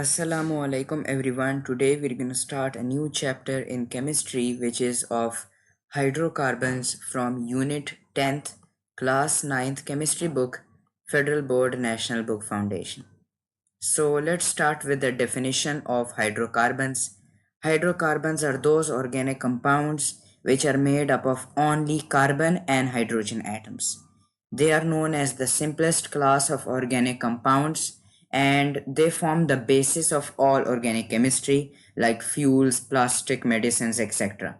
Assalamu alaikum everyone. Today we're going to start a new chapter in chemistry which is of hydrocarbons from unit 10th class 9th chemistry book Federal Board National Book Foundation. So let's start with the definition of hydrocarbons. Hydrocarbons are those organic compounds which are made up of only carbon and hydrogen atoms. They are known as the simplest class of organic compounds and they form the basis of all organic chemistry like fuels, plastic, medicines, etc.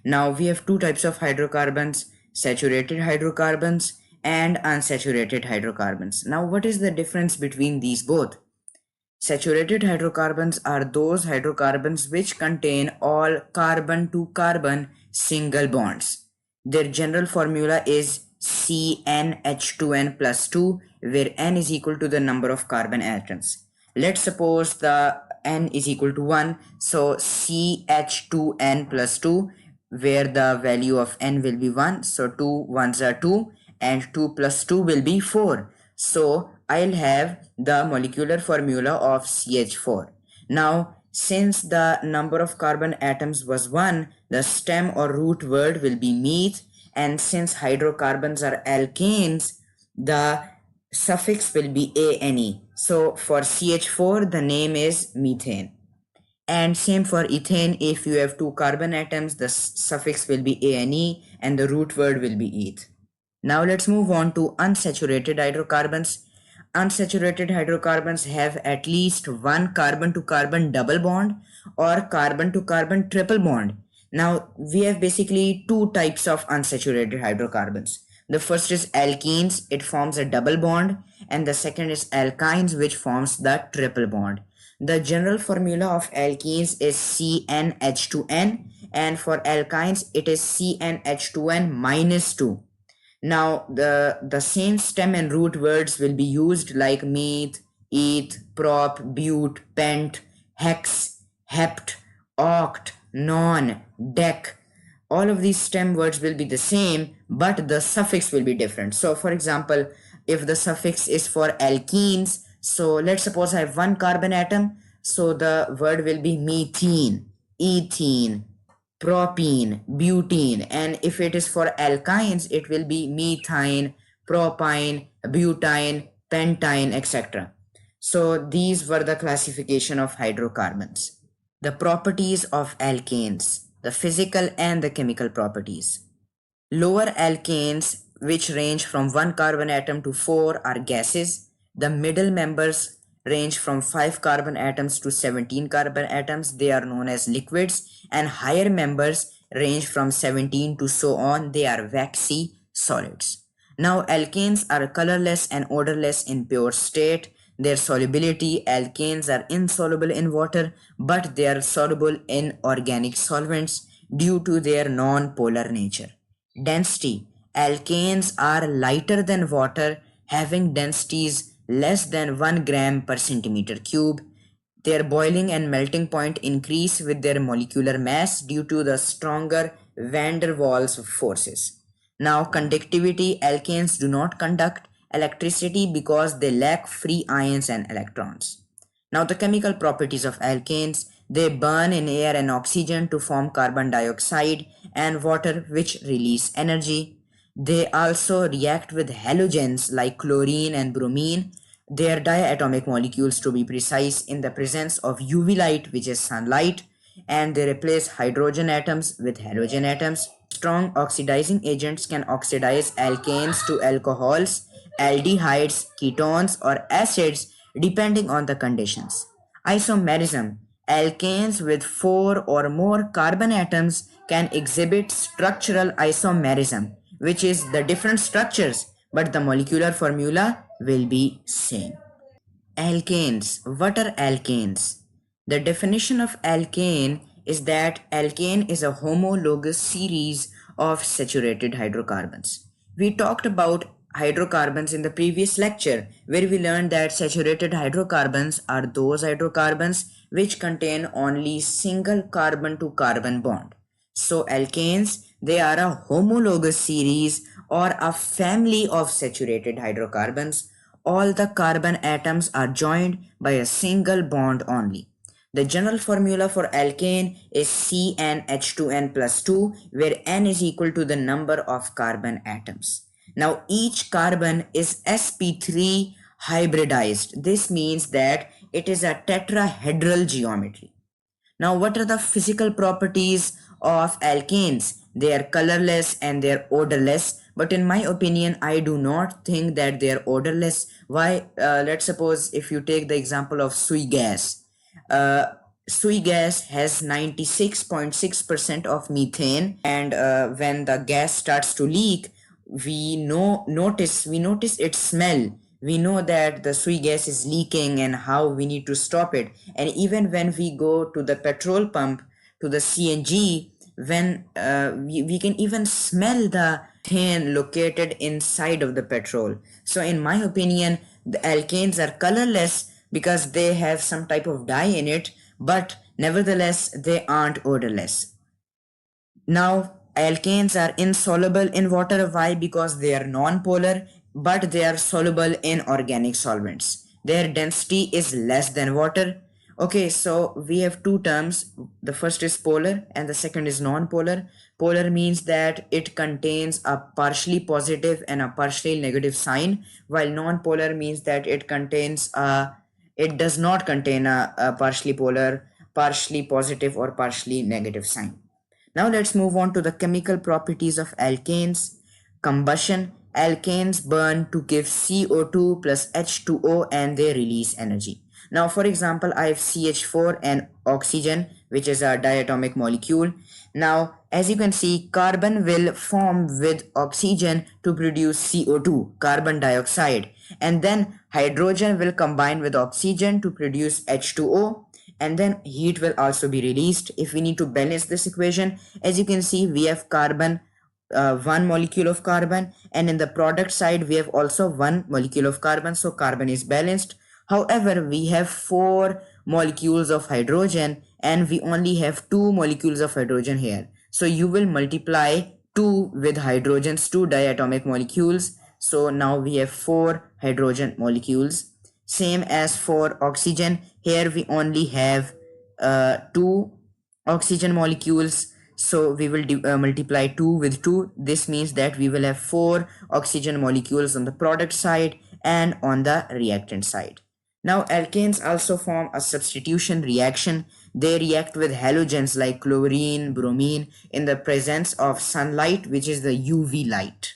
Now we have two types of hydrocarbons, saturated hydrocarbons and unsaturated hydrocarbons. Now what is the difference between these both? Saturated hydrocarbons are those hydrocarbons which contain all carbon to carbon single bonds. Their general formula is CnH2n plus 2, where n is equal to the number of carbon atoms. Let's suppose the n is equal to 1, so CH2n plus 2, where the value of n will be 1, so 2 ones are 2 and 2 plus 2 will be 4. So I'll have the molecular formula of CH4. Now, since the number of carbon atoms was 1, the stem or root word will be meth, and since hydrocarbons are alkanes, the suffix will be ane. So for CH4, the name is methane. And same for ethane, if you have two carbon atoms, the suffix will be ane and the root word will be eth. Now let's move on to unsaturated hydrocarbons. Unsaturated hydrocarbons have at least one carbon to carbon double bond or carbon to carbon triple bond. Now we have basically two types of unsaturated hydrocarbons. The first is alkenes, it forms a double bond, and the second is alkynes, which forms the triple bond. The general formula of alkenes is CnH2n, and for alkynes it is CnH2n minus 2. Now the same stem and root words will be used like meth, eth, prop, bute, pent, hex, hept, oct, non, dec. All of these stem words will be the same, but the suffix will be different. So for example, if the suffix is for alkenes, so let's suppose I have one carbon atom, so the word will be methene, ethene, propene, butene, and if it is for alkynes, it will be methine, propyne, butane, pentine, etc. So these were the classification of hydrocarbons. The properties of alkanes, the physical and the chemical properties. Lower alkanes, which range from 1 carbon atom to 4, are gases. The middle members range from 5 carbon atoms to 17 carbon atoms. They are known as liquids. And higher members range from 17 to so on. They are waxy solids. Now alkanes are colorless and odorless in pure state. Their solubility, alkanes are insoluble in water, but they are soluble in organic solvents due to their non-polar nature. Density, alkanes are lighter than water, having densities less than 1 gram per centimeter cube. Their boiling and melting point increase with their molecular mass due to the stronger van der Waals forces. Now conductivity, alkanes do not conduct electricity because they lack free ions and electrons. Now the chemical properties of alkanes, they burn in air and oxygen to form carbon dioxide and water, which release energy. They also react with halogens like chlorine and bromine. They are diatomic molecules, to be precise, in the presence of UV light, which is sunlight, and they replace hydrogen atoms with halogen atoms. Strong oxidizing agents can oxidize alkanes to alcohols, aldehydes, ketones, or acids depending on the conditions. Isomerism, alkanes with 4 or more carbon atoms can exhibit structural isomerism, which is the different structures, but the molecular formula will be same. Alkanes. What are alkanes? The definition of alkane is that alkane is a homologous series of saturated hydrocarbons. We talked about hydrocarbons in the previous lecture, where we learned that saturated hydrocarbons are those hydrocarbons which contain only single carbon to carbon bond. So alkanes, they are a homologous series or a family of saturated hydrocarbons. all the carbon atoms are joined by a single bond only. The general formula for alkane is CnH2n plus 2, where n is equal to the number of carbon atoms. Now each carbon is sp3 hybridized. This means that it is a tetrahedral geometry. Now, what are the physical properties of alkanes? They are colorless and they are odorless. But in my opinion, I do not think that they are odorless. Why? Let's suppose if you take the example of sui gas. Uh, Sui gas has 96.6% of methane, and when the gas starts to leak, we notice its smell. We know that the sui gas is leaking and how we need to stop it. And even when we go to the petrol pump, to the CNG, when we can even smell the methane located inside of the petrol. So in my opinion, the alkanes are colorless because they have some type of dye in it, but nevertheless they aren't odorless. Now, alkanes are insoluble in water. Why? Because they are non-polar, but they are soluble in organic solvents. Their density is less than water. Okay, so we have two terms. The first is polar and the second is non-polar. Polar means that it contains a partially positive and a partially negative sign, while non-polar means that it does not contain a partially polar, partially positive, or partially negative sign. Now let's move on to the chemical properties of alkanes. Combustion. Alkanes burn to give CO2 plus H2O and they release energy. Now for example, I have CH4 and oxygen, which is a diatomic molecule. Now as you can see, carbon will form with oxygen to produce CO2, carbon dioxide, and then hydrogen will combine with oxygen to produce H2O, and then heat will also be released. If we need to balance this equation, as you can see, we have carbon, one molecule of carbon, and in the product side we have also one molecule of carbon, so carbon is balanced. However, we have four molecules of hydrogen and we only have two molecules of hydrogen here, so you will multiply 2 with hydrogens, 2 diatomic molecules, so now we have 4 hydrogen molecules. Same as for oxygen, here we only have 2 oxygen molecules, so we will multiply 2 with 2. This means that we will have 4 oxygen molecules on the product side and on the reactant side. Now alkanes also form a substitution reaction. They react with halogens like chlorine, bromine in the presence of sunlight, which is the UV light.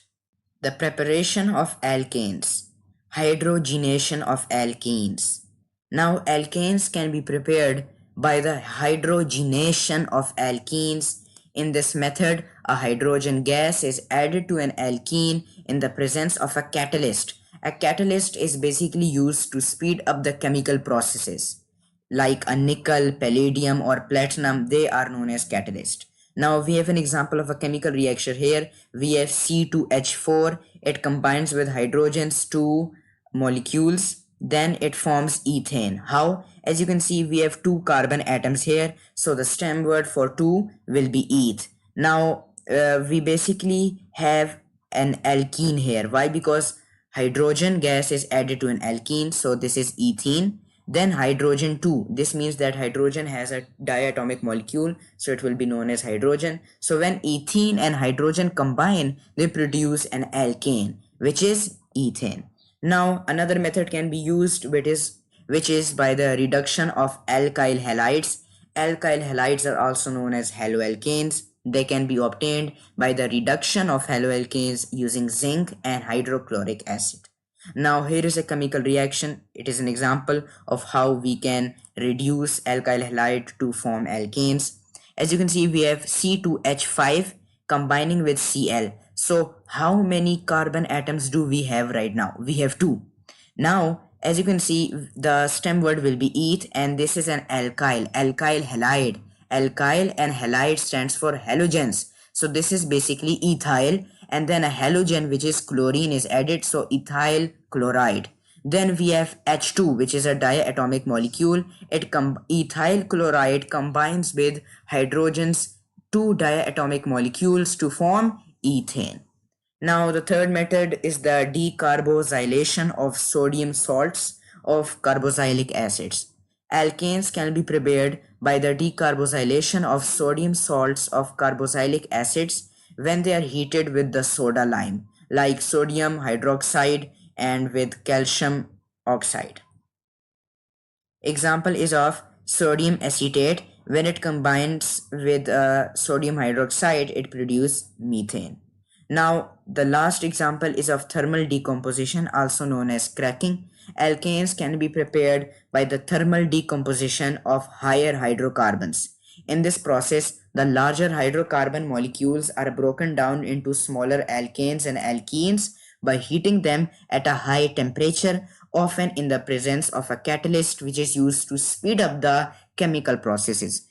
The preparation of alkanes. Hydrogenation of alkanes. Now alkanes can be prepared by the hydrogenation of alkenes. In this method, a hydrogen gas is added to an alkene in the presence of a catalyst. A catalyst is basically used to speed up the chemical processes. Like a nickel, palladium, or platinum, they are known as catalyst. Now we have an example of a chemical reaction here. We have C2H4. It combines with hydrogens, 2 molecules, then it forms ethane. How? As you can see, we have 2 carbon atoms here, so the stem word for 2 will be eth. Now we basically have an alkene here. Why? Because hydrogen gas is added to an alkene, so this is ethene. Then hydrogen 2, this means that hydrogen has a diatomic molecule, so it will be known as hydrogen. So when ethene and hydrogen combine, they produce an alkane, which is ethane. Now another method can be used, which is by the reduction of alkyl halides. Alkyl halides are also known as haloalkanes. They can be obtained by the reduction of haloalkanes using zinc and hydrochloric acid. Now here is a chemical reaction. It is an example of how we can reduce alkyl halide to form alkanes. As you can see, we have C2H5 combining with Cl. So how many carbon atoms do we have right now? We have 2. Now as you can see, the stem word will be eth, and this is an alkyl halide. Alkyl and halide stands for halogens. So this is basically ethyl, and then a halogen, which is chlorine, is added, so ethyl chloride. Then we have H2, which is a diatomic molecule. Ethyl chloride combines with hydrogens, 2 diatomic molecules to form ethane. Now, the third method is the decarboxylation of sodium salts of carboxylic acids. Alkanes can be prepared by the decarboxylation of sodium salts of carboxylic acids when they are heated with the soda lime, like sodium hydroxide and with calcium oxide. Example is of sodium acetate. When it combines with sodium hydroxide, it produces methane. Now, the last example is of thermal decomposition, also known as cracking. Alkanes can be prepared by the thermal decomposition of higher hydrocarbons. In this process, the larger hydrocarbon molecules are broken down into smaller alkanes and alkenes by heating them at a high temperature, often in the presence of a catalyst which is used to speed up the chemical processes.